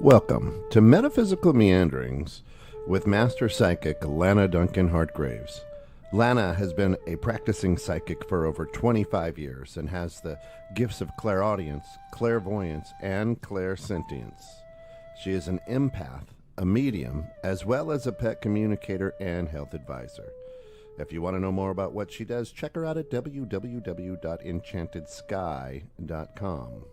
Welcome to Metaphysical Meanderings with Master Psychic Lana Duncan Hartgraves. Lana has been a practicing psychic for over 25 years and has the gifts of clairaudience, clairvoyance, and clairsentience. She is an empath, a medium, as well as a pet communicator and health advisor. If you want to know more about what she does, check her out at www.enchantedsky.com.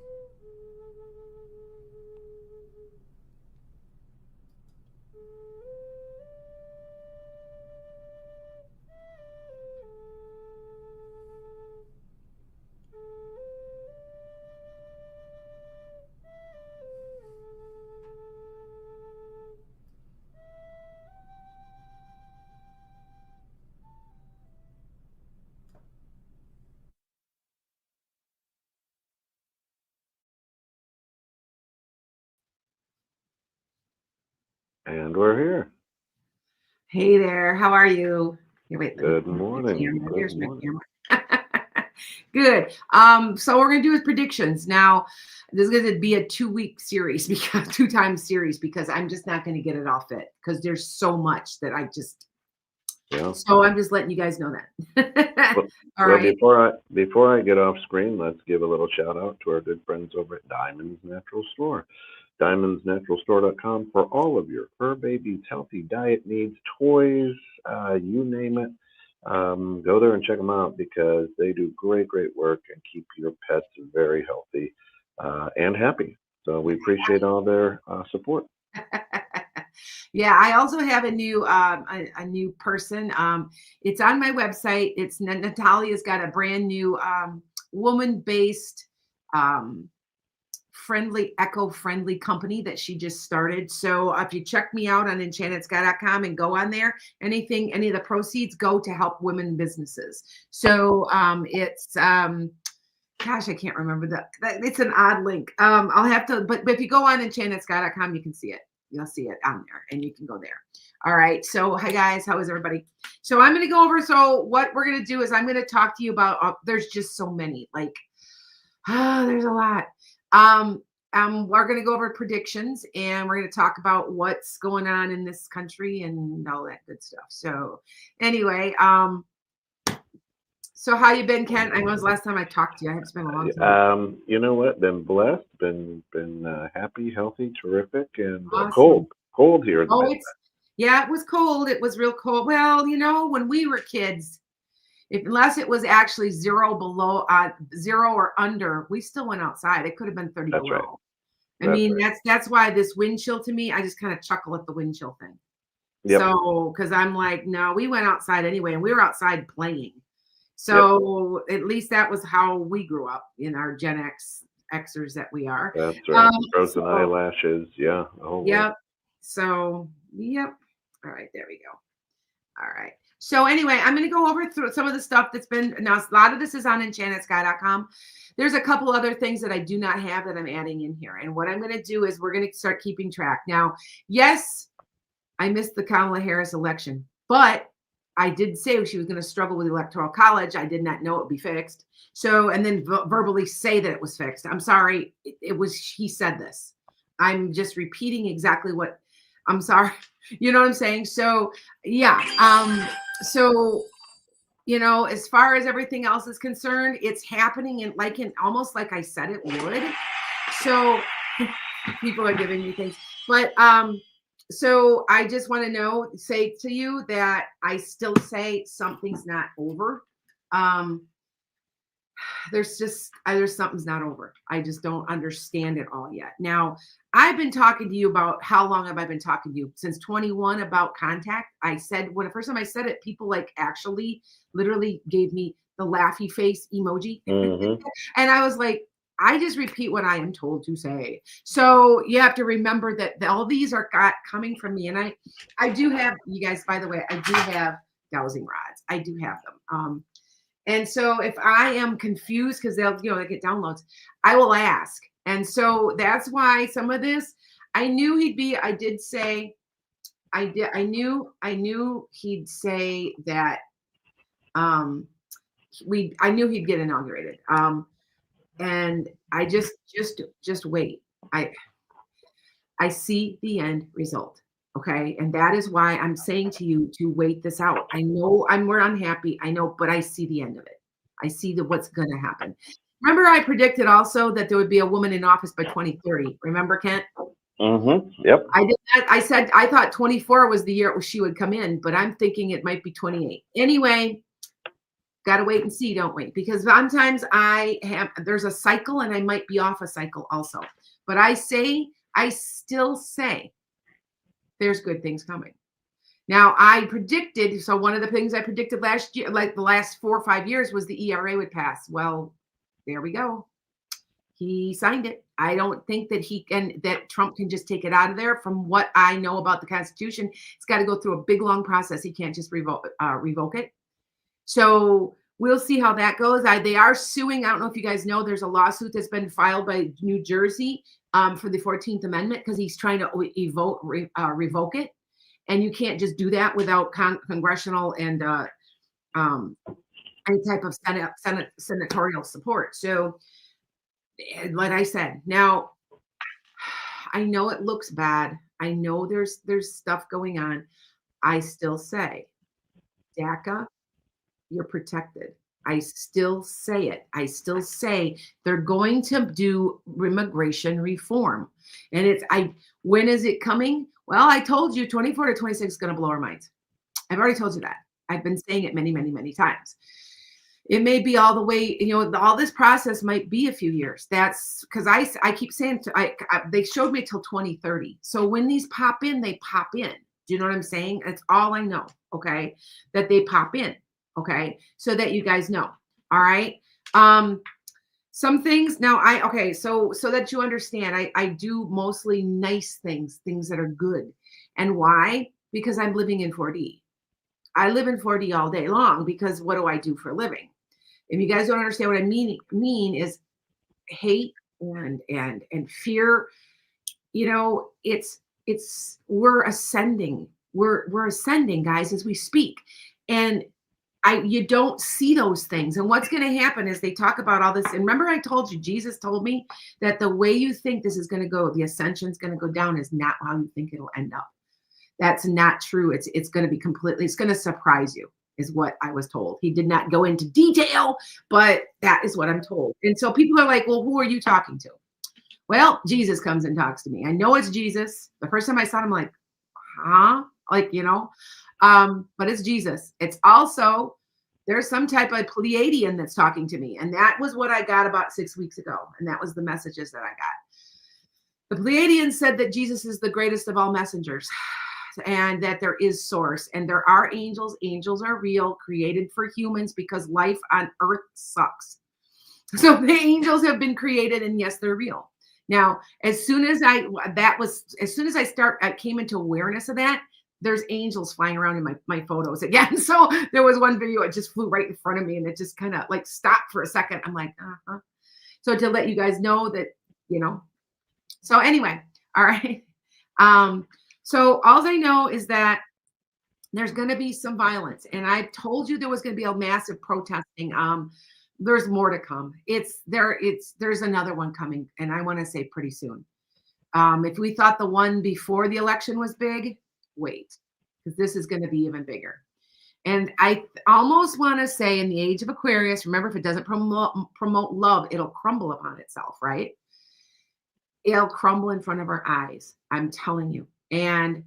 And we're here. Hey there, how are you? Here, wait, Good morning. Here's my camera. Good. So we're gonna do his predictions. Now, this is gonna be a 2-week series because 2-time series because I'm just not gonna get it all fit because there's so much that I just So I'm just letting you guys know that. All right. Before I get off screen, let's give a little shout out to our good friends over at Diamond's Natural Store. DiamondsNaturalStore.com for all of your fur babies' healthy diet needs, toys, you name it. Go there and check them out because they do great work and keep your pets very healthy and happy. So we appreciate all their support. Yeah, I also have a new person. It's on my website. It's Natalia's got a brand new woman-based eco-friendly company that she just started. So if you check me out on enchantedsky.com and go on there, any of the proceeds go to help women businesses. So it's gosh, I can't remember that. It's an odd link. I'll have to, but if you go on enchantedsky.com, you can see it. You'll see it on there and you can go there. All right. So hi guys, how is everybody? So I'm going to go over. So what we're going to do is I'm going to talk to you about, there's just so many, there's a lot. We're going to go over predictions and we're going to talk about what's going on in this country and all that good stuff. So anyway, so how you been, Kent? I know it was the last time I talked to you. It's been a long time. You know what? Been blessed, been happy, healthy, terrific, and Awesome. cold here. It was cold. It was real cold. Well, when we were kids, unless it was actually zero or under, we still went outside. It could have been 30 That's below. Right. I mean, that's why this wind chill to me, I just kind of chuckle at the wind chill thing. Yep. So, because I'm like, no, we went outside anyway, and we were outside playing. So At least that was how we grew up in our Gen Xers that we are. That's right. Frozen eyelashes. Yeah. Yep. So, yep. All right. There we go. All right. So anyway, I'm going to go over through some of the stuff that's been announced. A lot of this is on enchantedsky.com. There's a couple other things that I do not have that I'm adding in here. And what I'm going to do is we're going to start keeping track. Now, yes, I missed the Kamala Harris election, but I did say she was going to struggle with the Electoral College. I did not know it would be fixed. So, and then verbally say that it was fixed. I'm sorry. It was, he said this. I'm just repeating exactly what, I'm sorry. You know what I'm saying? So, yeah. As far as everything else is concerned, it's happening almost like I said it would. So people are giving me things, but, so I just want to say to you that I still say something's not over. There's something's not over. I just don't understand it all yet. Now, I've been talking to you about how long have I been talking to you? Since 21 about contact. I said when the first time I said it, people actually literally gave me the laughy face emoji. Mm-hmm. And I was like, I just repeat what I am told to say. So you have to remember that all these are coming from me. And I do have, you guys, by the way, I do have dowsing rods. I do have them. And so if I am confused, because they get downloads, I will ask. And so that's why some of this, I knew he'd be, I knew he'd say that I knew he'd get inaugurated. And I just wait. I see the end result. Okay. And that is why I'm saying to you to wait this out. I know we're unhappy. I know, but I see the end of it. I see what's going to happen. Remember, I predicted also that there would be a woman in office by 2030. Remember, Kent? Yep. I did that. I said I thought 24 was the year she would come in, but I'm thinking it might be 28. Anyway, got to wait and see, don't we? Because sometimes there's a cycle and I might be off a cycle also. But I still say there's good things coming. Now, I predicted, so one of the things I predicted last year, like the last 4 or 5 years, was the ERA would pass. Well, there we go. He signed it. I don't think that Trump can just take it out of there. From what I know about the Constitution, it's got to go through a big, long process. He can't just revoke it. So we'll see how that goes. They are suing. I don't know if you guys know, there's a lawsuit that's been filed by New Jersey for the 14th Amendment because he's trying to revoke it. And you can't just do that without congressional and any type of senatorial support. So, like I said, now I know it looks bad. I know there's stuff going on. I still say, DACA, you're protected. I still say it. I still say they're going to do immigration reform. And when is it coming? Well, I told you 24 to 26 is going to blow our minds. I've already told you that. I've been saying it many, many, many times. It may be all the way, all this process might be a few years. That's because I keep saying, they showed me till 2030. So when these pop in, they pop in. Do you know what I'm saying? That's all I know. Okay. That they pop in. Okay. So that you guys know. All right. Some things now so that you understand, I do mostly nice things that are good. And why? Because I'm living in 4D. I live in 4D all day long because what do I do for a living? If you guys don't understand what I mean is hate and fear, we're ascending. We're ascending, guys, as we speak. And you don't see those things. And what's going to happen is they talk about all this. And remember, I told you, Jesus told me that the way you think this is going to go, the ascension is going to go down, is not how you think it'll end up. That's not true. It's going to be it's going to surprise you, is what I was told. He did not go into detail, but that is what I'm told. And so people are like, well, who are you talking to? Well, Jesus comes and talks to me. I know it's Jesus. The first time I saw him, I'm like, huh? But it's Jesus. It's also, there's some type of Pleiadian that's talking to me. And that was what I got about 6 weeks ago. And that was the messages that I got. The Pleiadian said that Jesus is the greatest of all messengers and that there is source and there are angels. Angels are real, created for humans because life on earth sucks. So the angels have been created and yes, they're real. Now, as soon as I came into awareness of that, there's angels flying around in my photos again. So there was one video, it just flew right in front of me and it just kind of like stopped for a second. I'm like, uh-huh. So to let you guys know that, so anyway, all right. So all I know is that there's going to be some violence and I told you there was going to be a massive protesting. There's more to come. There's another one coming and I want to say pretty soon. If we thought the one before the election was big, wait, because this is going to be even bigger. And I almost want to say in the age of Aquarius, remember, if it doesn't promote love, it'll crumble upon itself, right? It'll crumble in front of our eyes. I'm telling you. And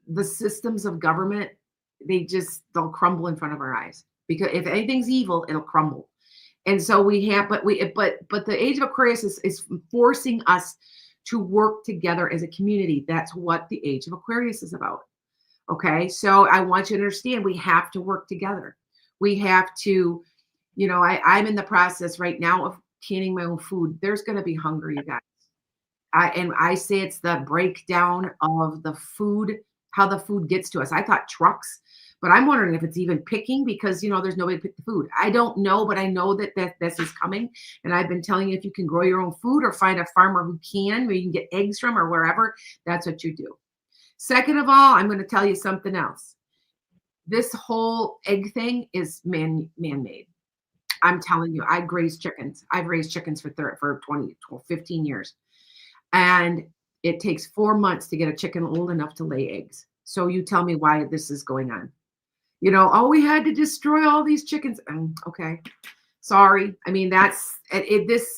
the systems of government, they'll crumble in front of our eyes because if anything's evil, it'll crumble. And so but the age of Aquarius is forcing us to work together as a community. That's what the age of Aquarius is about. Okay. So I want you to understand we have to work together. We have to, I'm in the process right now of canning my own food. There's going to be hunger, you guys. I say it's the breakdown of the food, how the food gets to us. I thought trucks, but I'm wondering if it's even picking because, there's nobody to pick the food. I don't know, but I know that this is coming. And I've been telling you, if you can grow your own food or find a farmer who can, where you can get eggs from or wherever, that's what you do. Second of all, I'm going to tell you something else. This whole egg thing is man-made. I'm telling you, I raised chickens. I've raised chickens for 20, 15 years. And it takes 4 months to get a chicken old enough to lay eggs. So you tell me why this is going on. Oh, we had to destroy all these chickens. Okay. Sorry. I mean, this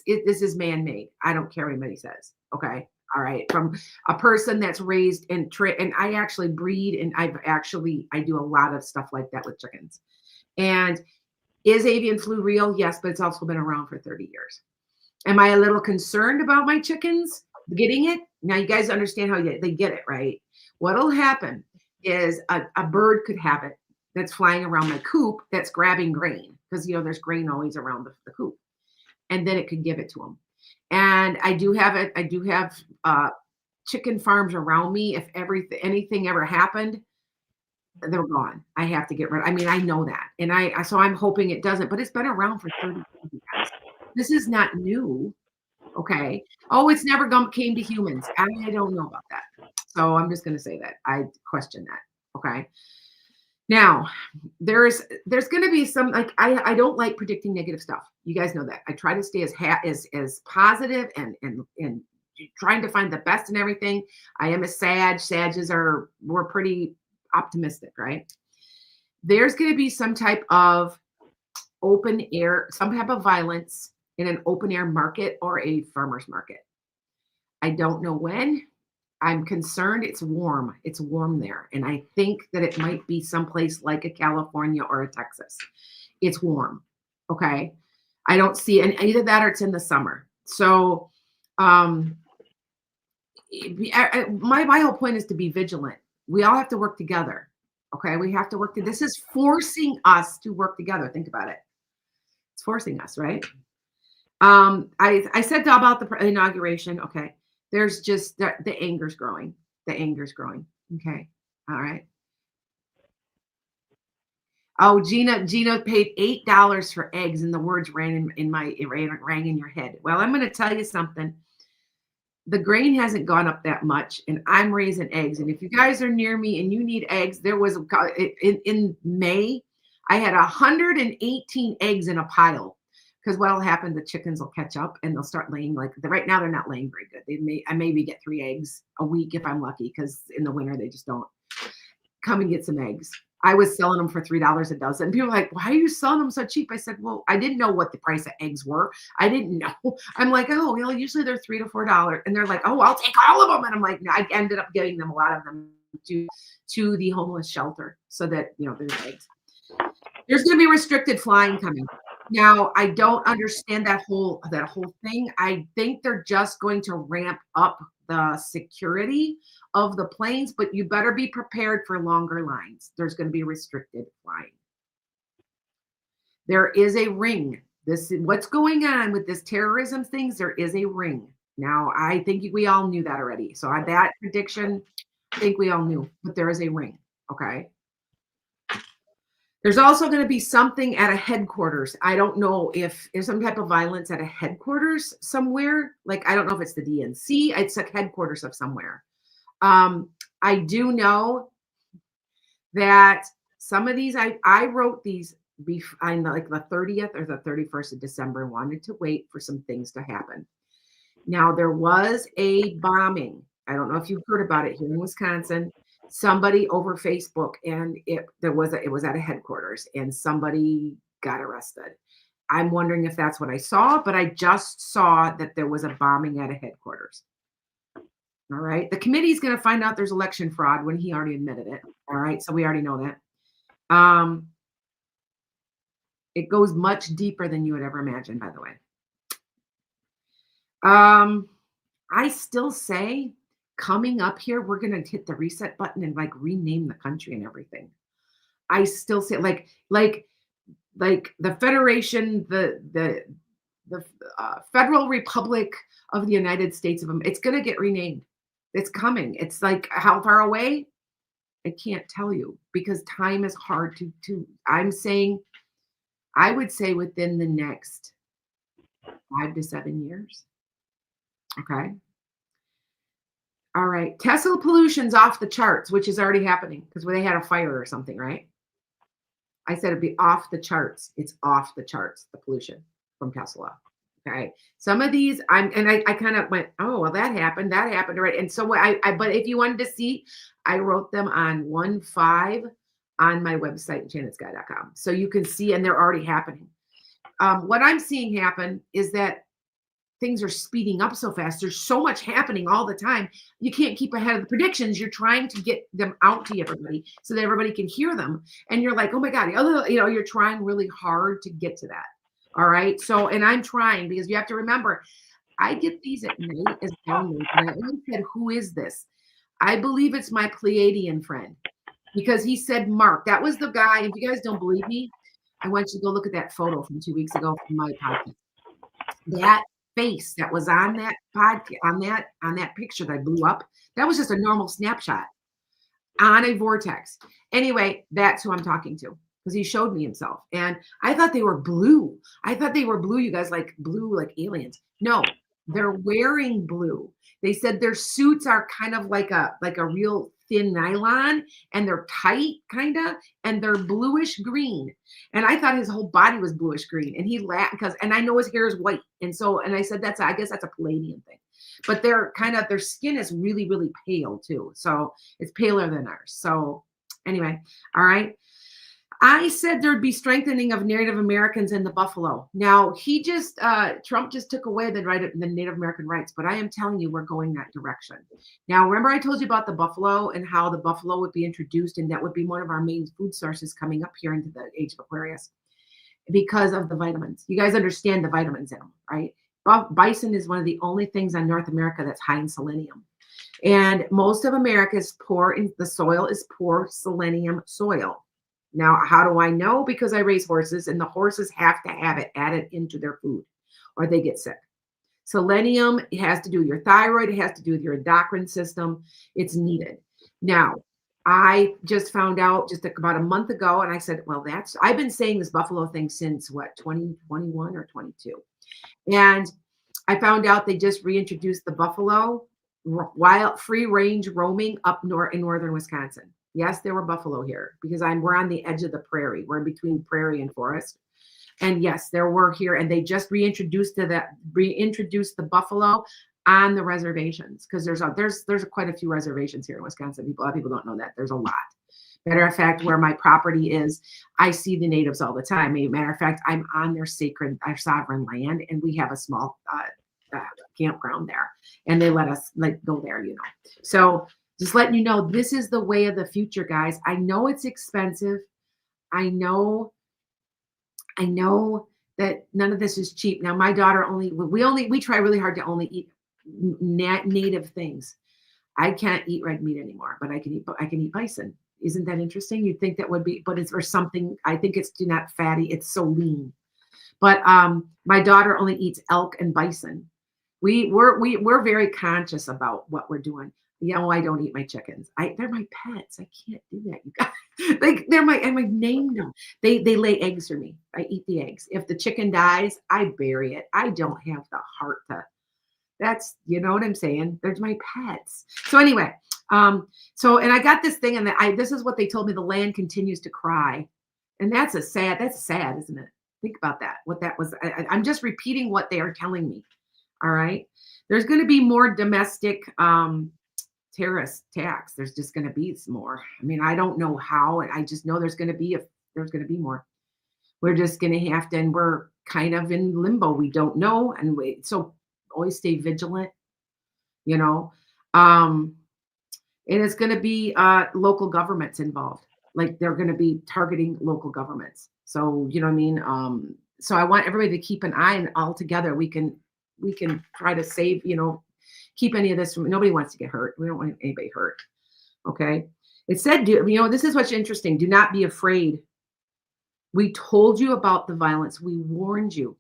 is man-made. I don't care what anybody says. Okay. All right. From a person that's raised and I actually breed and I do a lot of stuff like that with chickens. And is avian flu real? Yes, but it's also been around for 30 years. Am I a little concerned about my chickens getting it? Now you guys understand how they get it, right? What'll happen is a bird could have it that's flying around my coop that's grabbing grain because there's grain always around the coop, and then it could give it to them. And I do have chicken farms around me. If anything ever happened, they're gone. I have to get rid. I mean, I know that, and so I'm hoping it doesn't. But it's been around for 30 years, guys. This is not new. Okay. Oh, it's never came to humans. I don't know about that. So I'm just going to say that I question that. Okay. Now, there's going to be some I don't like predicting negative stuff. You guys know that. I try to stay as positive and trying to find the best in everything. I am a Sag. We're pretty optimistic, right? There's going to be some type of open air, some type of violence in an open air market or a farmer's market. I don't know when. I'm concerned. It's warm. It's warm there. And I think that it might be someplace like a California or a Texas. It's warm. Okay. I don't see, and either that or it's in the summer. So my whole point is to be vigilant. We all have to work together. Okay. We have to work. This is forcing us to work together. Think about it. It's forcing us, right? I said about the inauguration. Okay. There's just the anger's growing. The anger's growing. Okay. All right. Oh, Gina paid $8 for eggs, and the words rang in your head. Well, I'm going to tell you something. The grain hasn't gone up that much, and I'm raising eggs. And if you guys are near me and you need eggs, there was in May, I had 118 eggs in a pile. Because what'll happen, the chickens will catch up and they'll start laying right now they're not laying very good. I maybe get 3 eggs a week if I'm lucky, because in the winter they just don't. Come and get some eggs. I was selling them for $3 a dozen. People are like, why are you selling them so cheap? I said, well, I didn't know what the price of eggs were. I didn't know. I'm like, oh, usually they're $3 to $4. And they're like, oh, I'll take all of them. And I'm like, no, I ended up giving them a lot of them to the homeless shelter so that, there's eggs. There's going to be restricted flying coming. Now, I don't understand that whole thing. I think they're just going to ramp up the security of the planes, but you better be prepared for longer lines. There's going to be restricted flying. There is a ring. What's going on with this terrorism things? There is a ring. Now, I think we all knew that already. So that prediction, I think we all knew, but there is a ring. Okay. There's also going to be something at a headquarters. I don't know if there's some type of violence at a headquarters somewhere. I don't know if it's the DNC. It's a headquarters of somewhere. I do know that some of these, I wrote these on the 30th or the 31st of December and wanted to wait for some things to happen. Now, there was a bombing. I don't know if you've heard about it here in Wisconsin. Somebody over Facebook, and it was at a headquarters, and somebody got arrested. I'm wondering if that's what I saw, but I just saw that there was a bombing at a headquarters. All right. The committee's going to find out there's election fraud when he already admitted it. All right. So we already know that. It goes much deeper than you would ever imagine, by the way. I still say, coming up here, we're going to hit the reset button and rename the country and everything. I still say like the Federation, the Federal Republic of the United States of America. It's going to get renamed. It's coming. It's how far away? I can't tell you, because time is hard to I'm saying, I would say within the next 5 to 7 years. Okay. All right. Tesla pollution's off the charts, which is already happening because they had a fire or something, right? I said it'd be off the charts. It's off the charts, the pollution from Tesla. Okay. Some of these I kind of went, oh, well, that happened. That happened. Right. And so but if you wanted to see, I wrote them on 1/5 on my website, janetsguy.com. So you can see, and they're already happening. What I'm seeing happen is that things are speeding up so fast. There's so much happening all the time. You can't keep ahead of the predictions. You're trying to get them out to everybody so that everybody can hear them. And you're like, oh my God, you're trying really hard to get to that. All right. So, and I'm trying because you have to remember, I get these at night as downloads. And I always said, who is this? I believe it's my Pleiadian friend because he said, Mark, that was the guy. If you guys don't believe me, I want you to go look at that photo from 2 weeks ago from my podcast. That face that was on that podcast, on that picture that I blew up, that was just a normal snapshot on a vortex. Anyway, that's who I'm talking to because he showed me himself. And I thought they were blue. I thought they were blue, you guys, like blue, like aliens. No, they're wearing blue. They said their suits are kind of like a real thin nylon, and they're tight, kind of, and they're bluish green. And I thought his whole body was bluish green. And he laughed and I know his hair is white. And I said, I guess that's a Palladian thing. But their skin is really, really pale too. So it's paler than ours. So anyway, all right. I said there'd be strengthening of Native Americans in the buffalo. Now Trump just took away the Native American rights, but I am telling you, we're going that direction. Now, remember I told you about the buffalo and how the buffalo would be introduced, and that would be one of our main food sources coming up here into the age of Aquarius because of the vitamins. You guys understand the vitamins in them, right? Bison is one of the only things on North America that's high in selenium. And most of America is poor in the soil is poor selenium soil. Now, how do I know? Because I raise horses, and the horses have to have it added into their food or they get sick. Selenium, it has to do with your thyroid. It has to do with your endocrine system. It's needed. Now, I just found out just about a month ago, and I said, well, I've been saying this buffalo thing since 2021 or 22. And I found out they just reintroduced the buffalo wild free range roaming up in northern Wisconsin. Yes, there were buffalo here because we're on the edge of the prairie. We're in between prairie and forest. And yes, there were here, and they just reintroduced the buffalo on the reservations because there's quite a few reservations here in Wisconsin. A lot of people don't know that. There's a lot. Matter of fact, where my property is, I see the natives all the time. Matter of fact, I'm on their sovereign land, and we have a small campground there, and they let us go there, So just letting you know, this is the way of the future, guys. I know it's expensive. I know that none of this is cheap. Now, my daughter we try really hard to only eat native things. I can't eat red meat anymore, but I can eat bison. Isn't that interesting? You'd think that would be, but or something. I think it's not fatty. It's so lean. But my daughter only eats elk and bison. We're very conscious about what we're doing. I don't eat my chickens. They're my pets. I can't do that. You guys, I've named them. They lay eggs for me. I eat the eggs. If the chicken dies, I bury it. I don't have the heart to. That's, you know what I'm saying? They're my pets. So anyway, and I got this thing, and this is what they told me. The land continues to cry, and that's sad, isn't it? Think about that. What that was. I'm just repeating what they are telling me. All right. There's going to be more domestic terrorist attacks. There's just going to be some more. I mean, I don't know how, and I just know there's going to be more. We're just going to have to, and we're kind of in limbo. We don't know, and so always stay vigilant. And it's going to be local governments involved. Like they're going to be targeting local governments. So you know what I mean. So I want everybody to keep an eye, and all together we can try to save. Keep any of this from. Nobody wants to get hurt. We don't want anybody hurt. Okay. It said, this is what's interesting. Do not be afraid. We told you about the violence. We warned you.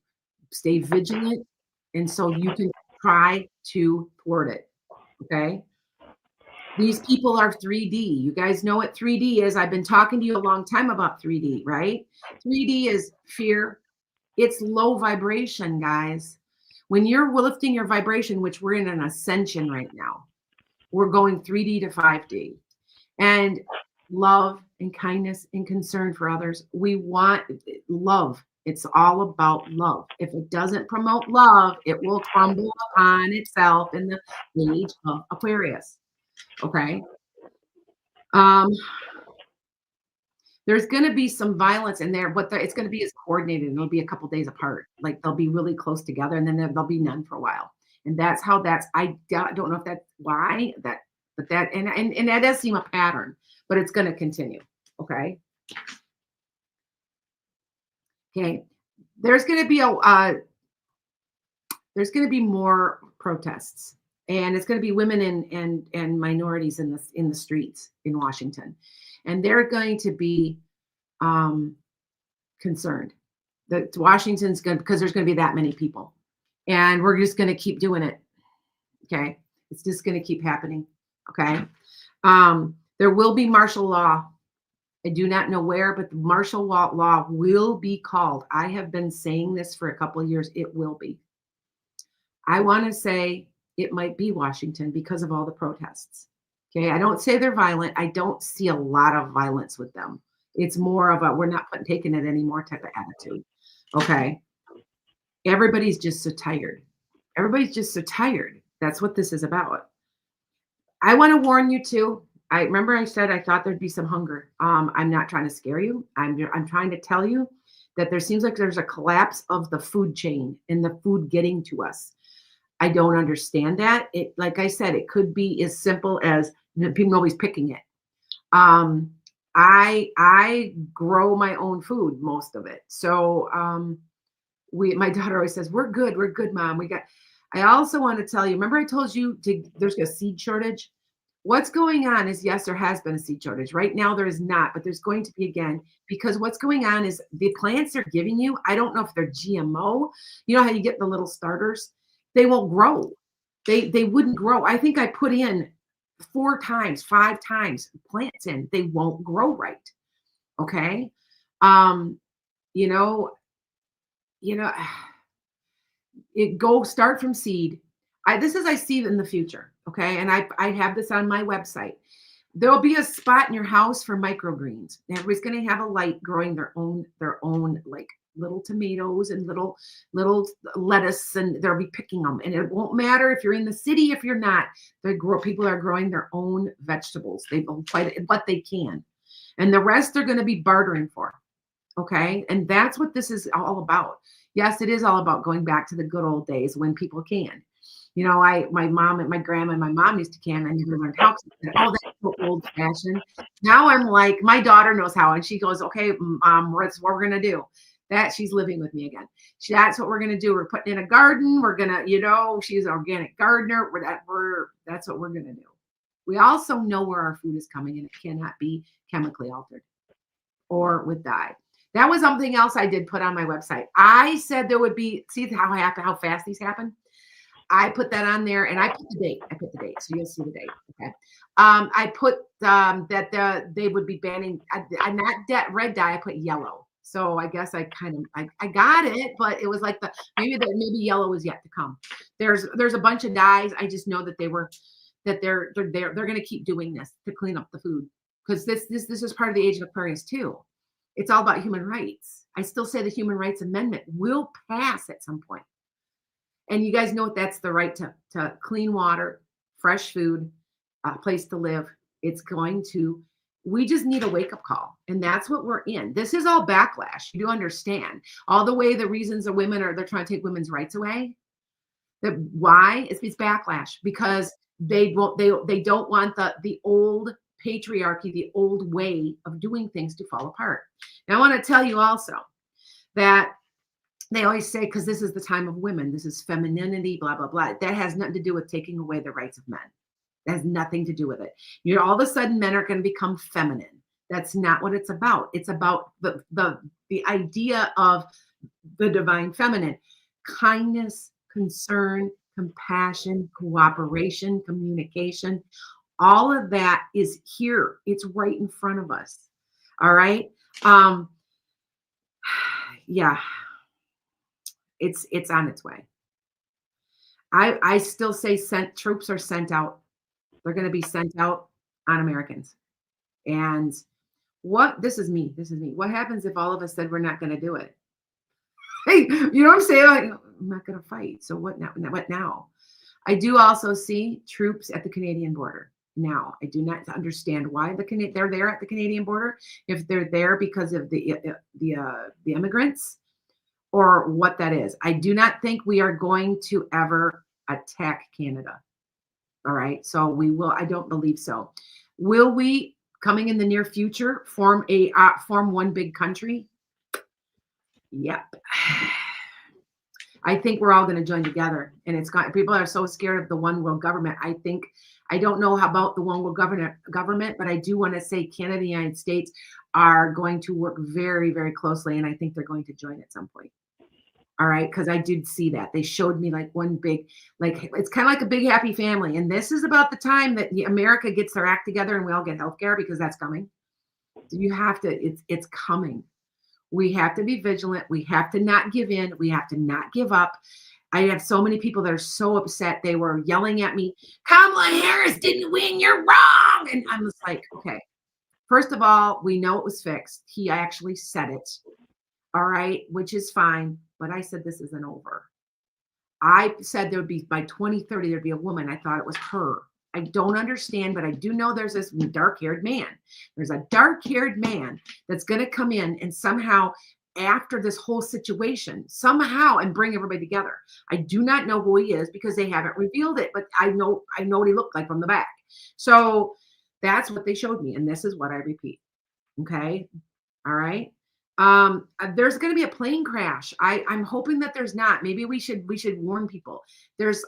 Stay vigilant, and so you can try to thwart it. Okay. These people are 3D. You guys know what 3D is. I've been talking to you a long time about 3D, right? 3D is fear. It's low vibration, guys. When you're lifting your vibration, which we're in an ascension right now, we're going 3D to 5D. And love and kindness and concern for others. We want love. It's all about love. If it doesn't promote love, it will crumble upon itself in the age of Aquarius. Okay. Um, there's going to be some violence in there, but it's going to be as coordinated. And it'll be a couple days apart. Like they'll be really close together, and then there'll be none for a while. And that's how that's. I don't know if that's why that, but that and that does seem a pattern, but it's going to continue. Okay. Okay. There's going to be there's going to be more protests, and it's going to be women and minorities in the streets in Washington, and they're going to be concerned that Washington's good because there's going to be that many people, and we're just going to keep doing it. Okay, it's just going to keep happening. Okay, there will be martial law. I do not know where, but the martial law will be called. I have been saying this for a couple of years. It will be. I want to say it might be Washington because of all the protests. Okay, I don't say they're violent. I don't see a lot of violence with them. It's more of a we're not taking it anymore type of attitude. Okay, everybody's just so tired. Everybody's just so tired. That's what this is about. I want to warn you too. I remember I said I thought there'd be some hunger. I'm not trying to scare you. I'm trying to tell you that there seems like there's a collapse of the food chain and the food getting to us. I don't understand that. It, like I said, it could be as simple as nobody's picking it. I grow my own food, most of it. So my daughter always says, we're good, mom. I also want to tell you, remember I told you there's a seed shortage? What's going on is, yes, there has been a seed shortage. Right now there is not, but there's going to be again, because what's going on is the plants they're giving you, I don't know if they're GMO. You know how you get the little starters? They won't grow. They wouldn't grow. I think I put in 4 times, 5 times plants in. They won't grow right. Okay. You know, start from seed. I see it in the future. Okay. And I have this on my website. There'll be a spot in your house for microgreens. Everybody's going to have a light growing their own like little tomatoes and little lettuce, and they'll be picking them. And it won't matter if you're in the city, if you're not. People are growing their own vegetables. They don't quite what they can, and the rest they're going to be bartering for. Okay, and that's what this is all about. Yes, it is all about going back to the good old days when people can. You know, my mom and my grandma and my mom used to can. I never learned how to. Oh, that's so old fashioned. Now I'm like, my daughter knows how, and she goes, "Okay, that's what we're gonna do." That she's living with me again. That's what we're gonna do. We're putting in a garden. We're gonna, she's an organic gardener. That's what we're gonna do. We also know where our food is coming, and it cannot be chemically altered or with dye. That was something else I did put on my website. I said there would be. See how fast these happen. I put that on there, and I put the date. So you'll see the date. Okay. I put that they would be banning. Not red dye. I put yellow. So I guess I got it, but it was like maybe yellow is yet to come. There's a bunch of dyes. I just know that they're going to keep doing this to clean up the food, because this is part of the age of Aquarius too. It's all about human rights. I still say the Human Rights Amendment will pass at some point. And you guys know what that's the right to clean water, fresh food, a place to live. We just need a wake-up call. And that's what we're in. This is all backlash. You do understand. All the way the reasons they're trying to take women's rights away. Why? It's backlash, because they don't want the old patriarchy, the old way of doing things to fall apart. Now I want to tell you also that they always say, because this is the time of women, this is femininity, blah, blah, blah. That has nothing to do with taking away the rights of men. That has nothing to do with it. All of a sudden men are going to become feminine. That's not what it's about. It's about the idea of the divine feminine. Kindness, concern, compassion, cooperation, communication. All of that is here. It's right in front of us. All right. Yeah. It's on its way. I still say troops are sent out. They're going to be sent out on Americans. And this is me. What happens if all of us said we're not going to do it? Hey, you know what I'm saying? Like, I'm not going to fight. So what now? What now? I do also see troops at the Canadian border. Now, I do not understand why they're there at the Canadian border. If they're there because of the immigrants, or what that is. I do not think we are going to ever attack Canada. All right. So we will. I don't believe so. Will we, coming in the near future, form one big country? Yep. I think we're all going to join together, and people are so scared of the one world government. I don't know about the one world government, but I do want to say Canada and the United States are going to work very, very closely, and I think they're going to join at some point. All right, because I did see that. They showed me like one big, like it's kind of like a big happy family. And this is about the time that America gets their act together and we all get healthcare, because that's coming. You have to, it's coming. We have to be vigilant. We have to not give in. We have to not give up. I have so many people that are so upset. They were yelling at me, Kamala Harris didn't win, you're wrong. And I'm just like, okay, first of all, we know it was fixed. He actually said it. All right, which is fine. But I said, this isn't over. I said there would be, by 2030, there'd be a woman. I thought it was her. I don't understand, but I do know there's this dark-haired man. There's a dark-haired man that's going to come in and somehow, after this whole situation, somehow, and bring everybody together. I do not know who he is because they haven't revealed it, but I know what he looked like from the back. So that's what they showed me, and this is what I repeat. Okay? All right? There's going to be a plane crash. I'm hoping that there's not. Maybe we should warn people.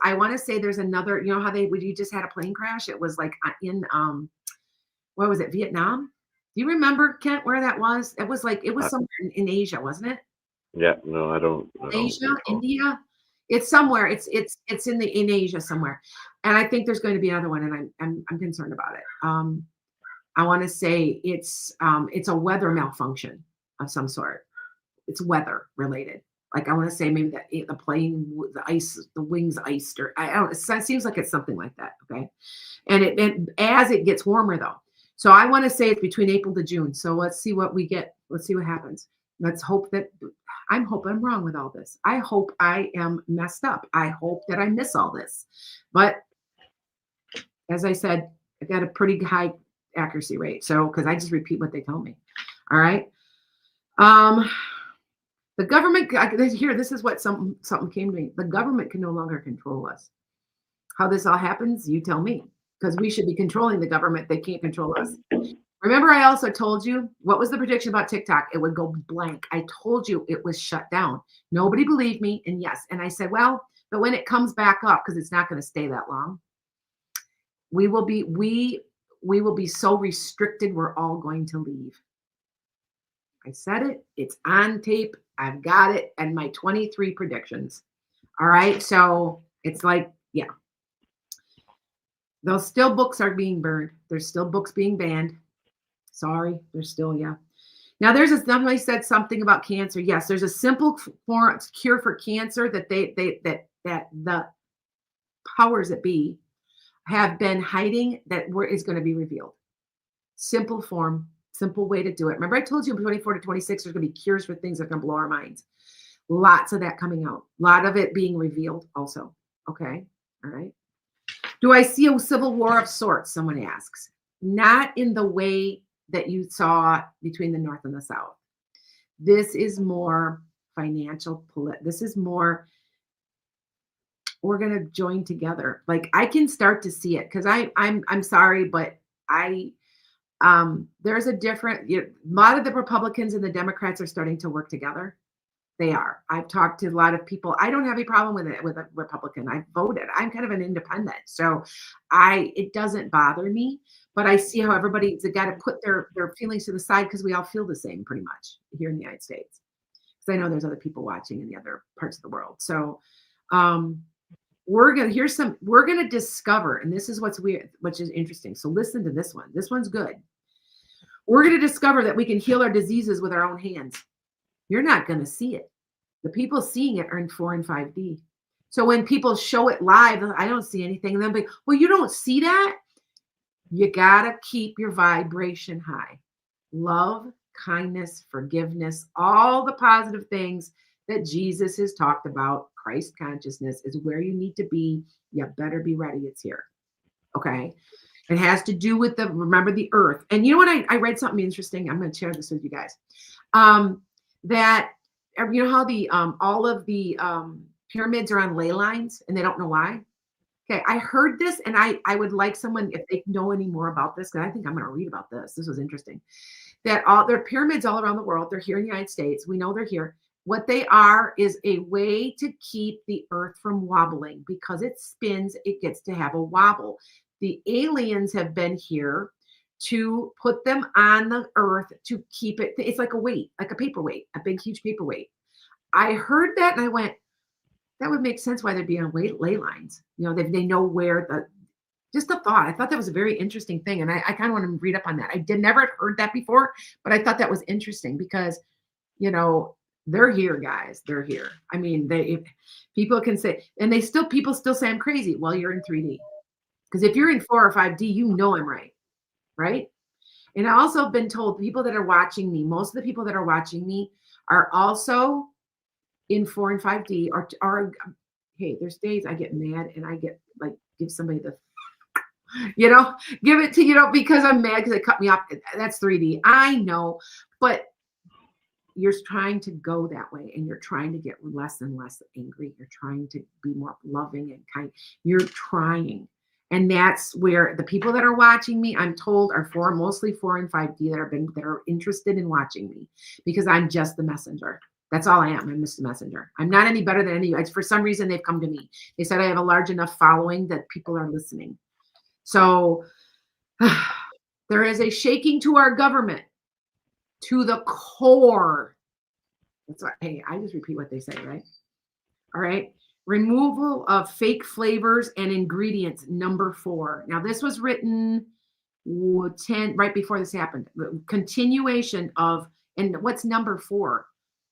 I want to say there's another, you know how we just had a plane crash? It was like in, what was it? Vietnam? Do you remember, Kent, where that was? It was somewhere in Asia, wasn't it? Yeah, no, I don't. Asia, India. It's somewhere. It's in Asia somewhere. And I think there's going to be another one, and I'm concerned about it. I want to say it's a weather malfunction of some sort. It's weather related. Like I want to say maybe that the plane, the wings iced, or I don't. It seems like it's something like that. Okay, and as it gets warmer though. So I want to say it's between April to June. So let's see what we get. Let's see what happens. Let's hope that I'm wrong with all this. I hope I am messed up. I hope that I miss all this. But as I said, I got a pretty high accuracy rate. So because I just repeat what they tell me. All right. The government here. This is what something came to me. The government can no longer control us. How this all happens, you tell me. Because we should be controlling the government. They can't control us. Remember, I also told you, what was the prediction about TikTok? It would go blank. I told you it was shut down. Nobody believed me. And yes. And I said, well, but when it comes back up, because it's not going to stay that long, we will be so restricted, we're all going to leave. I said it. It's on tape. I've got it. And my 23 predictions. All right. So it's like, yeah. Those still books are being burned. There's still books being banned. Sorry, there's still, yeah. Now somebody said something about cancer. Yes, there's a simple cure for cancer that that the powers that be have been hiding that is going to be revealed. Simple form, simple way to do it. Remember I told you in 24 to 26, there's going to be cures for things that are going to blow our minds. Lots of that coming out. A lot of it being revealed also. Okay, all right. Do I see a civil war of sorts? Someone asks. Not in the way that you saw between the North and the South. This is more financial. This is more, we're going to join together. Like I can start to see it because I'm sorry, but there's a different, a lot of the Republicans and the Democrats are starting to work together. They are. I've talked to a lot of people. I don't have a problem with it with a Republican. I voted. I'm kind of an independent. So it doesn't bother me, but I see how everybody's got to put their feelings to the side because we all feel the same pretty much here in the United States. Because I know there's other people watching in the other parts of the world. So we're gonna discover, and this is what's weird, which is interesting. So listen to this one. This one's good. We're gonna discover that we can heal our diseases with our own hands. You're not going to see it. The people seeing it are in 4 and 5D. So when people show it live, I don't see anything. And they'll be, well, you don't see that? You got to keep your vibration high. Love, kindness, forgiveness, all the positive things that Jesus has talked about. Christ consciousness is where you need to be. You better be ready. It's here. Okay. It has to do with remember the earth. And you know what? I read something interesting. I'm going to share this with you guys. That, you know how all of the pyramids are on ley lines and they don't know why? Okay, I heard this, and I would like someone, if they know any more about this, because I think I'm going to read about this. This was interesting. That there are pyramids all around the world. They're here in the United States. We know they're here. What they are is a way to keep the earth from wobbling. Because it spins, it gets to have a wobble. The aliens have been here to put them on the earth to keep it. It's like a weight, like a paperweight, a big, huge paperweight. I heard that and I went, that would make sense why they'd be on ley lines. You know, they know where just a thought. I thought that was a very interesting thing. And I kind of want to read up on that. I never heard that before, but I thought that was interesting because, you know, they're here, guys. They're here. I mean, people can say, and people still say I'm crazy. Well, you're in 3D. Because if you're in 4 or 5D, you know I'm right. Right. And I also have been told people that are watching me, most of the people that are watching me are also in 4 and 5D are hey, there's days I get mad and I get like give somebody the give it to because I'm mad because they cut me off. That's 3D. I know, but you're trying to go that way and you're trying to get less and less angry. You're trying to be more loving and kind. You're trying. And that's where the people that are watching me, I'm told, are mostly 4 and 5D that are interested in watching me because I'm just the messenger. That's all I am. I'm just a messenger. I'm not any better than any of you. For some reason, they've come to me. They said I have a large enough following that people are listening. So there is a shaking to our government to the core. That's what, hey, I just repeat what they say, right? All right. Removal of fake flavors and ingredients, number 4. Now, this was written right before this happened. Continuation of, and what's number 4?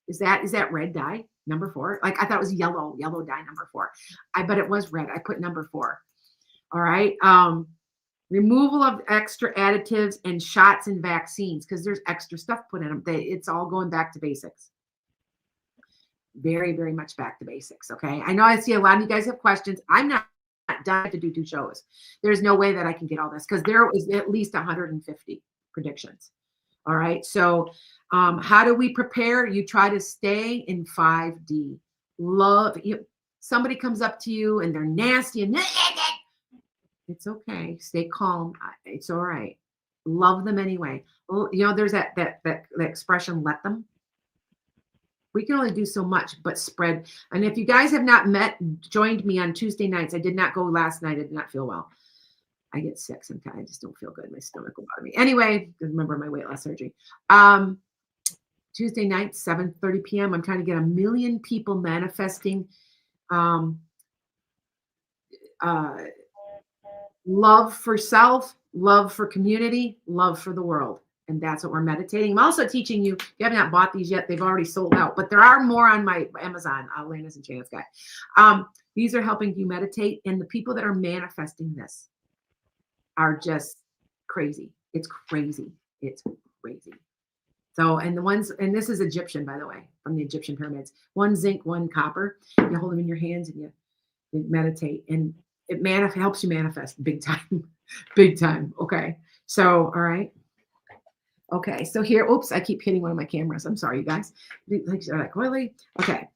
Is that red dye, number 4? Like I thought it was yellow dye, number 4. But it was red. I put number 4. All right. Removal of extra additives and shots and vaccines because there's extra stuff put in them. It's all going back to basics. Very, very much back to basics. Okay. I know I see a lot of you guys have questions. I'm not done to do 2 shows. There's no way that I can get all this because there is at least 150 predictions. All right. So how do we prepare? You try to stay in 5D. Love you. Somebody comes up to you and they're nasty and it's okay. Stay calm. It's all right. Love them anyway. There's that expression, let them. We can only do so much, but spread. And if you guys have not joined me on Tuesday nights, I did not go last night. I did not feel well. I get sick sometimes. I just don't feel good. My stomach will bother me. Anyway, remember my weight loss surgery. Tuesday night, 7:30 p.m. I'm trying to get 1 million people manifesting love for self, love for community, love for the world. And that's what we're meditating. I'm also teaching you, if you have not bought these yet, they've already sold out, but there are more on my Amazon, Elena's and Chance Guy. These are helping you meditate. And the people that are manifesting this are just crazy. It's crazy. It's crazy. So, and this is Egyptian, by the way, from the Egyptian pyramids. 1 zinc, 1 copper. You hold them in your hands and you meditate. And it helps you manifest big time. Big time. Okay. So, all right. Okay. So here, oops, I keep hitting one of my cameras. I'm sorry, you guys. Like, really? Okay.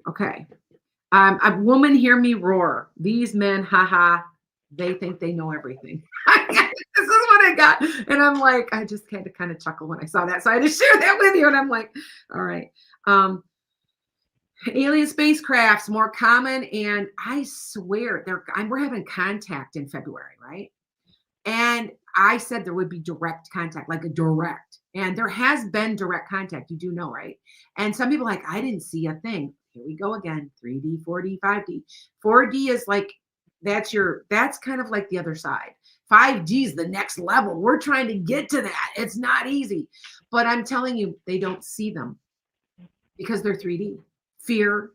Okay. A woman hear me roar. These men, haha, they think they know everything. This is what I got. And I'm like, I just had to kind of chuckle when I saw that. So I had to share that with you. And I'm like, all right. Alien spacecrafts more common. And I swear we're having contact in February, right? And I said there would be direct contact, like a direct. And there has been direct contact. You do know, right? And some people are like, I didn't see a thing. Here we go again. 3D, 4D, 5D. 4D is like, that's kind of like the other side. 5D is the next level. We're trying to get to that. It's not easy. But I'm telling you, they don't see them because they're 3D. Fear,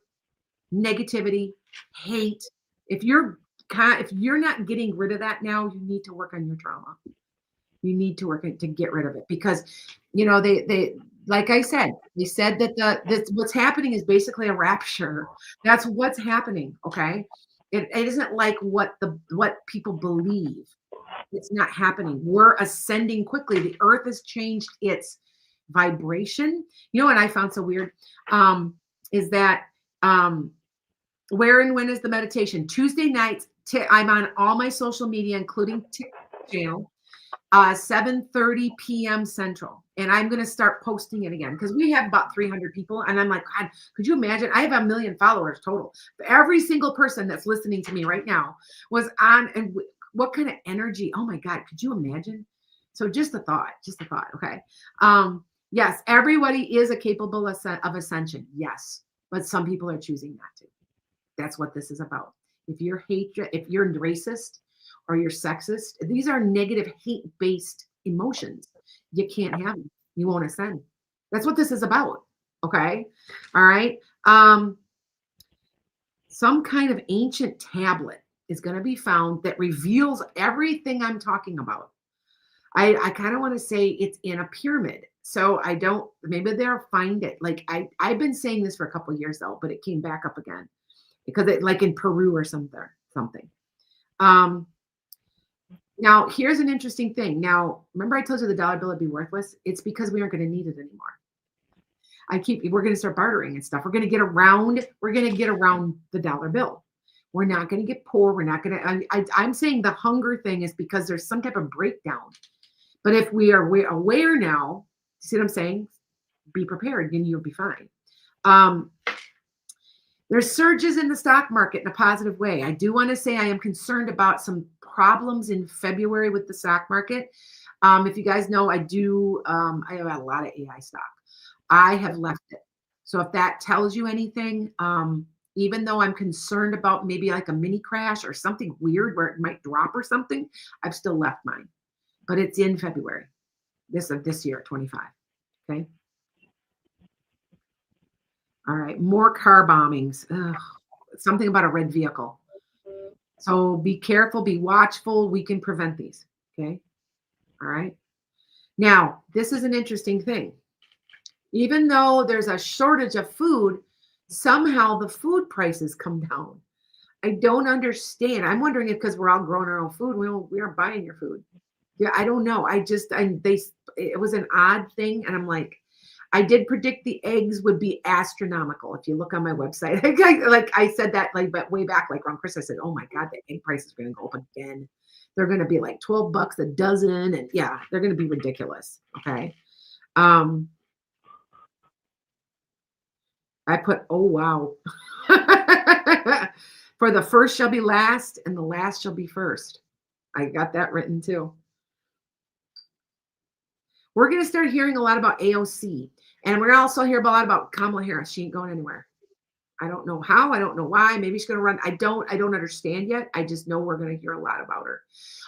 negativity, hate. If you're if you're not getting rid of that now, you need to work on your trauma. You need to work to get rid of it because, they like I said, they said that this what's happening is basically a rapture. That's what's happening. Okay, it isn't like what people believe. It's not happening. We're ascending quickly. The Earth has changed its vibration. What I found so weird is that where and when is the meditation? Tuesday nights. I'm on all my social media, including TikTok channel. 7:30 p.m. Central. And I'm going to start posting it again because we have about 300 people. And I'm like, God, could you imagine? I have 1 million followers total. Every single person that's listening to me right now was on. And what kind of energy? Oh my God, could you imagine? So just a thought. Okay. Yes, everybody is capable of ascension. Yes. But some people are choosing not to. That's what this is about. If you're racist, or you're sexist, these are negative hate-based emotions. You can't have them. You won't ascend. That's what this is about. Okay. All right. Some kind of ancient tablet is going to be found that reveals everything I'm talking about. I kind of want to say it's in a pyramid. So maybe they'll find it. Like I've been saying this for a couple of years though, but it came back up again because it like in Peru or something. Now, here's an interesting thing. Now, remember I told you the dollar bill would be worthless? It's because we aren't going to need it anymore. We're going to start bartering and stuff. We're going to get around the dollar bill. We're not going to get poor. We're not going to, I'm saying the hunger thing is because there's some type of breakdown. But if we're aware now, see what I'm saying? Be prepared and you'll be fine. There's surges in the stock market in a positive way. I do want to say I am concerned about some problems in February with the stock market. If you guys know, I have a lot of AI stock. I have left it. So if that tells you anything, even though I'm concerned about maybe like a mini crash or something weird where it might drop or something, I've still left mine. But it's in February, this year, 25. Okay. All right, more car bombings. Ugh, something about a red vehicle. So be careful, be watchful. We can prevent these. Okay. All right. Now, this is an interesting thing. Even though there's a shortage of food, somehow the food prices come down. I don't understand. I'm wondering if because we're all growing our own food, we aren't buying your food. Yeah, I don't know. It was an odd thing, and I'm like, I did predict the eggs would be astronomical. If you look on my website, I said that but way back, like around Christmas, I said, oh my God, the egg prices are going to go up again. They're going to be like $12 a dozen. And yeah, they're going to be ridiculous. Okay. I put, oh, wow. For the first shall be last and the last shall be first. I got that written too. We're going to start hearing a lot about AOC. And we're going to also hear a lot about Kamala Harris. She ain't going anywhere. I don't know how. I don't know why. Maybe she's going to run. I don't understand yet. I just know we're going to hear a lot about her.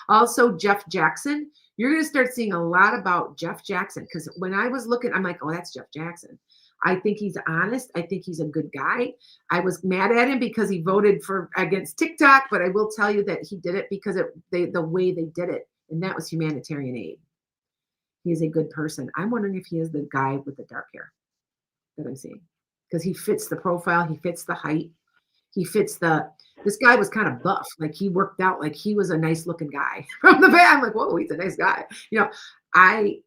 Also, Jeff Jackson. You're going to start seeing a lot about Jeff Jackson. Because when I was looking, I'm like, oh, that's Jeff Jackson. I think he's honest. I think he's a good guy. I was mad at him because he voted against TikTok. But I will tell you that he did it because the way they did it. And that was humanitarian aid. He is a good person. I'm wondering if he is the guy with the dark hair that I'm seeing. Because he fits the profile. He fits the height. He fits this guy was kind of buff. Like he worked out. Like he was a nice looking guy from the back. I'm like, whoa, he's a nice guy.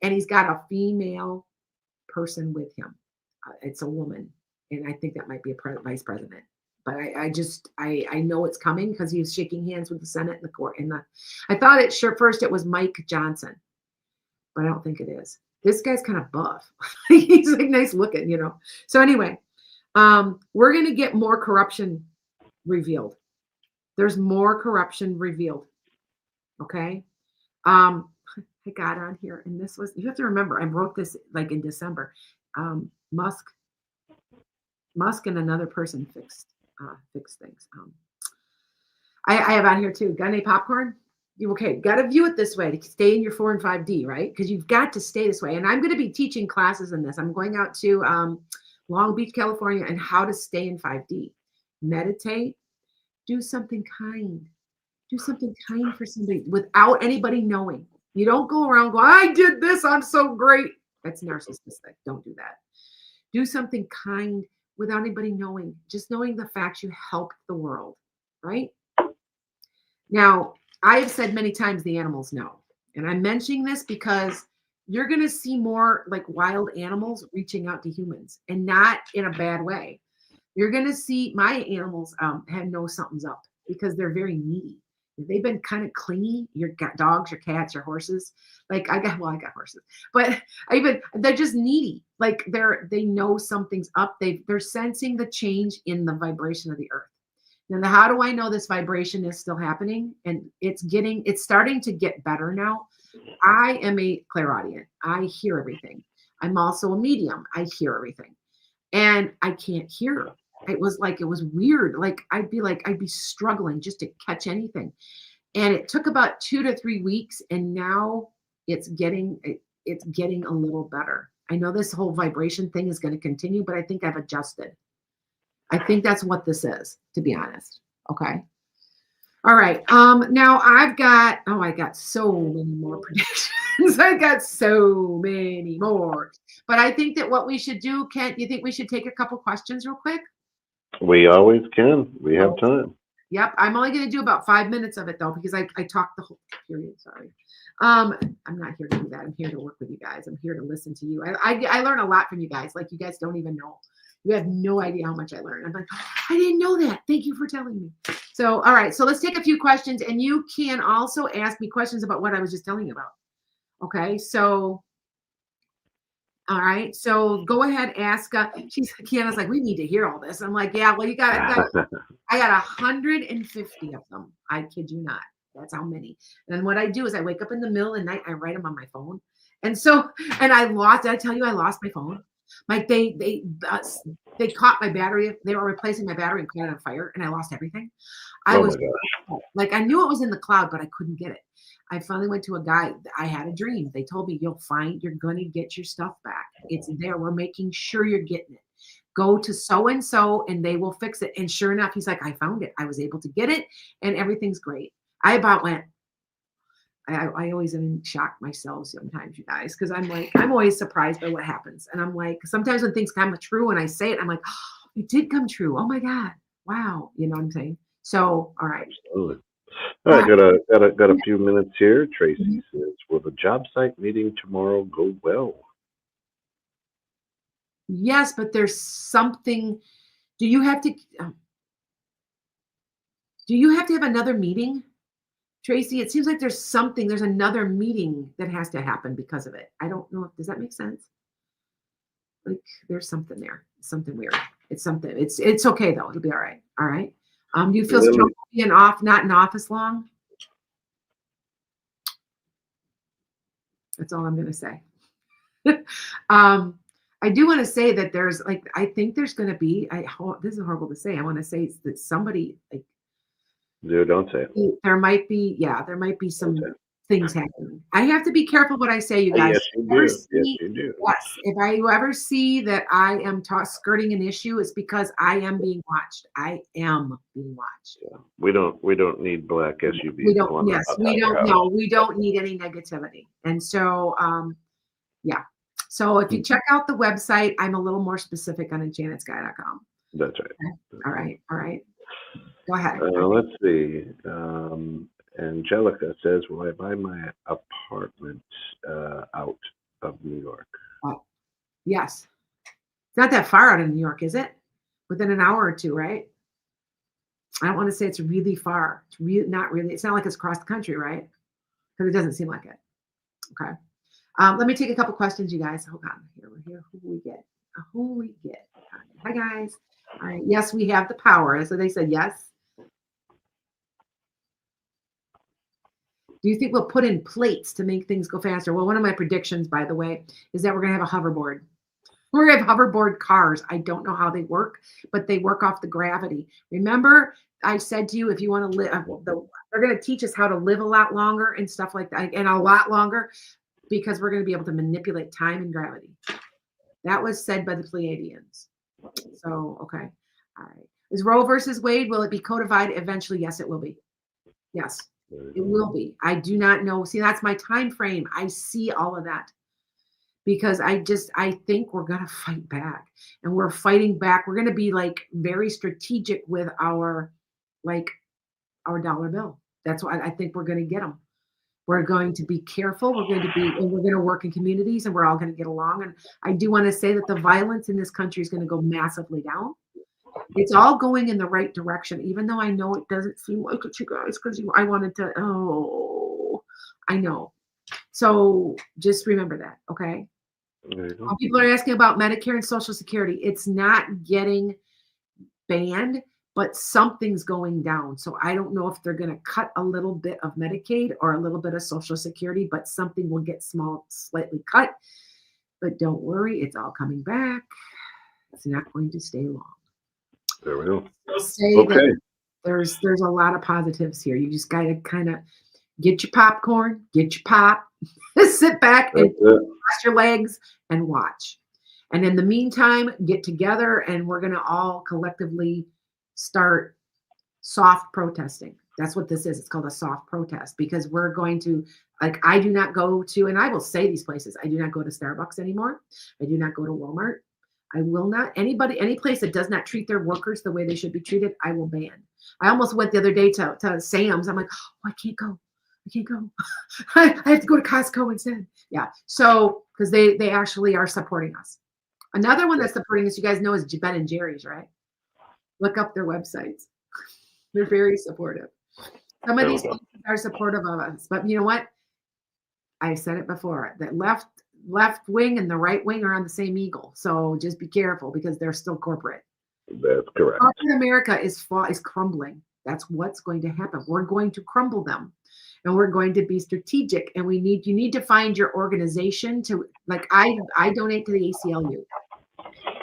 And he's got a female person with him. It's a woman. And I think that might be a vice president. But I know it's coming because he was shaking hands with the Senate and the court. I thought first it was Mike Johnson. But I don't think it is. This guy's kind of buff. He's like nice looking, So anyway, we're going to get more corruption revealed. There's more corruption revealed. Okay. I got on here and you have to remember, I wrote this like in December. Musk and another person fixed things. I have on here too. Got any popcorn? Okay, got to view it this way to stay in your 4 and 5D, right? Because you've got to stay this way. And I'm going to be teaching classes in this. I'm going out to Long Beach, California, and how to stay in 5D. Meditate, do something kind. Do something kind for somebody without anybody knowing. You don't go around going, I did this, I'm so great. That's narcissistic. Don't do that. Do something kind without anybody knowing, just knowing the fact you helped the world, right? Now, I have said many times the animals know. And I'm mentioning this because you're going to see more like wild animals reaching out to humans, and not in a bad way. You're going to see my animals know something's up because they're very needy. They've been kind of clingy. Your dogs, your cats, your horses. Like I got horses, but they're just needy. Like they know something's up. They're sensing the change in the vibration of the earth. Now, how do I know this vibration is still happening? And it's starting to get better now. I am a clairaudient. I hear everything. I'm also a medium. I hear everything. And I can't hear. It was weird. Like I'd be struggling just to catch anything. And it took about 2 to 3 weeks, and now it's getting a little better. I know this whole vibration thing is going to continue, but I think I've adjusted. I think that's what this is, to be honest. Okay. All right. Now I got so many more predictions. I got so many more. But I think that what we should do, Kent, you think we should take a couple questions real quick? We always can. We have time. Yep. I'm only going to do about 5 minutes of it though, because I talked the whole period. Sorry. I'm not here to do that. I'm here to work with you guys. I'm here to listen to you. I learn a lot from you guys. Like you guys don't even know. You have no idea how much I learned. I'm like, I didn't know that. Thank you for telling me. So, all right. So let's take a few questions, and you can also ask me questions about what I was just telling you about. Okay. So, all right. So go ahead, ask. Kiana's like, we need to hear all this. I'm like, yeah, well, I got 150 of them. I kid you not. That's how many. And then what I do is I wake up in the middle of the night. I write them on my phone. And so, and did I tell you I lost my phone? Like they caught my battery. They were replacing my battery and caught it on fire, and I lost everything. I was like, I knew it was in the cloud, but I couldn't get it. I finally went to a guy. I had a dream. They told me, you're going to get your stuff back. It's there. We're making sure you're getting it. Go to so-and-so and they will fix it. And sure enough, he's like, I found it. I was able to get it and everything's great. I always am in shock myself sometimes, you guys, because I'm always surprised by what happens. And I'm like, sometimes when things come true and I say it, I'm like, oh, it did come true. Oh my God. Wow. You know what I'm saying? So, all right. Absolutely. All right, got a few minutes here. Tracy says, will the job site meeting tomorrow go well? Yes, but there's something. Do you have to have another meeting? Tracy, it seems like there's another meeting that has to happen because of it. I don't know. Does that make sense? Like there's something there, something weird. It's okay though. It'll be all right. All right. Do you feel strong being not in office long? That's all I'm going to say. I do want to say that I think there's going to be, this is horrible to say. I want to say that somebody don't say it. There might be some things happening. I have to be careful what I say, you guys. Yes, you do. Yes, if I ever see that I am skirting an issue, it's because I am being watched. I am being watched. Yeah. We don't need black SUVs. We don't. Yes, we don't. No, we don't need any negativity. And so, yeah. So if you check out the website, I'm a little more specific on enchantedSky.com. That's right. Okay. All right. Go ahead. Let's see. Angelica says, will I buy my apartment out of New York? Yes. It's not that far out of New York, is it? Within an hour or two, right? I don't want to say it's really far. It's not really. It's not like it's across the country, right? Because it doesn't seem like it. Okay. Let me take a couple questions, you guys. Hold on. Here we're here. Who we get? Hi, guys. All right. Yes, we have the power. So they said yes. Do you think we'll put in plates to make things go faster? Well, one of my predictions, by the way, is that we're going to have a hoverboard. We're going to have hoverboard cars. I don't know how they work, but they work off the gravity. Remember, I said to you, if you want to live, they're going to teach us how to live a lot longer and stuff like that, and a lot longer, because we're going to be able to manipulate time and gravity. That was said by the Pleiadians. So, okay. All right. Is Roe versus Wade, will it be codified eventually? Yes, it will be. Yes, There you it go. will be. I do not know. See, that's my time frame. I see all of that because I think we're gonna fight back, and we're fighting back. We're gonna be like very strategic with like our dollar bill. That's why I think we're gonna get them. We're going to be careful. And we're going to work in communities, and we're all going to get along. And I do want to say that the violence in this country is going to go massively down. It's all going in the right direction, even though I know it doesn't seem like it, you guys, because I wanted to. Oh, I know. So just remember that, okay? There you go. People are asking about Medicare and Social Security. It's not getting banned, but something's going down. So I don't know if they're going to cut a little bit of Medicaid or a little bit of Social Security, but something will get slightly cut. But don't worry, it's all coming back. It's not going to stay long. There we go. I'll say Okay. that there's a lot of positives here. You just got to kind of get your popcorn, get your pop, sit back and cross your legs and watch. And in the meantime, get together and we're going to all collectively start soft protesting. That's what this is. It's called a soft protest because we're going to, like, I do not go to, and I will say these places, I do not go to Starbucks anymore. I do not go to Walmart. I will not, any place that does not treat their workers the way they should be treated, I will ban. I almost went the other day to Sam's. I'm like, oh, I can't go. I can't go. I have to go to Costco instead. Yeah. So, because they actually are supporting us. Another one that's supporting us, you guys know, is Ben and Jerry's, right? Look up their websites. They're very supportive. Some of these places are supportive of us, but you know what? I said it before. That left wing and the right wing are on the same eagle. So just be careful because they're still corporate. That's correct. Corporate America is crumbling. That's what's going to happen. We're going to crumble them. And we're going to be strategic. And you need to find your organization to, like, I donate to the ACLU.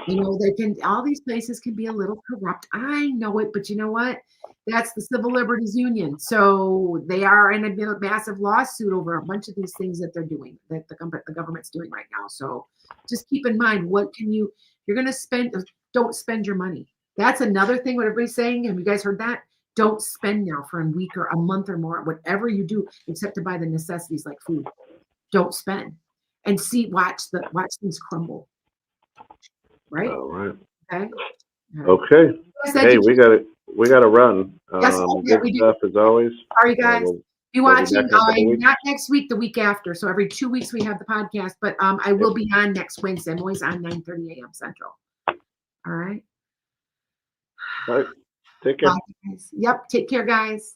You know, all these places can be a little corrupt. I know it, but you know what? That's the Civil Liberties Union. So they are in a massive lawsuit over a bunch of these things that they're doing, that the government's doing right now. So just keep in mind, you're going to spend, don't spend your money. That's another thing, what everybody's saying. Have you guys heard that? Don't spend now for a week or a month or more, whatever you do, except to buy the necessities like food. Don't spend and watch things crumble. Right? All right. Okay. Okay. Hey, we got to run. Yes, good stuff as always. Sorry, guys. Be watching. Be not next week, the week after. So every 2 weeks we have the podcast, but I will be on next Wednesday. I'm always on 9:30 a.m. Central. All right. All right. Take care. Bye, guys. Yep. Take care, guys.